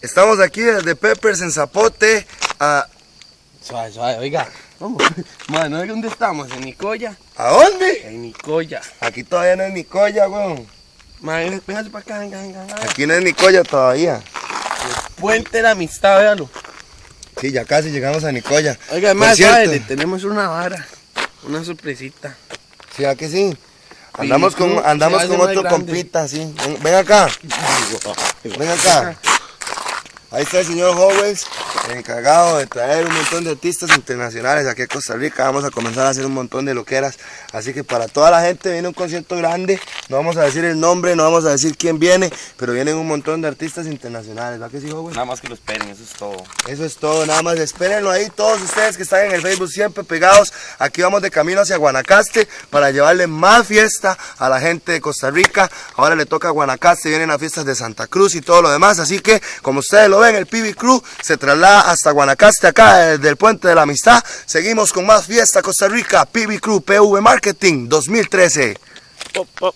Estamos aquí desde Peppers en Zapote. Suave, oiga. Vamos. Madre, ¿no es dónde estamos? ¿En Nicoya? ¿A dónde? En Nicoya. Aquí todavía no es Nicoya, weón. Madre, véngase para acá, venga. Aquí no es Nicoya todavía. Puente de la Amistad, véalo. Sí, ya casi llegamos a Nicoya. Oiga, Por más, cierto, ¿sabe? Le tenemos una vara. Una sorpresita. Sí, ¿a que sí? Andamos Pibi Crew con se hace más otro grande. compita, sí. Ven acá. Ven acá. Ahí está el señor Howells, el encargado de traer un montón de artistas internacionales aquí a Costa Rica. Vamos a comenzar a hacer un montón de loqueras. Así que para toda la gente viene un concierto grande. No vamos a decir el nombre, no vamos a decir quién viene, pero vienen un montón de artistas internacionales. ¿Va que sí, Howells? Nada más que lo esperen, eso es todo. Eso es todo, nada más. Espérenlo ahí, todos ustedes que están en el Facebook siempre pegados. Aquí vamos de camino hacia Guanacaste para llevarle más fiesta a la gente de Costa Rica. Ahora le toca a Guanacaste, vienen las fiestas de Santa Cruz y todo lo demás. Así que, como ustedes lo ven, el Pibi Crew se traslada hasta Guanacaste, acá desde el Puente de la Amistad. Seguimos con más fiesta Costa Rica. Pibi Crew, PV Marketing 2013. Pop, pop.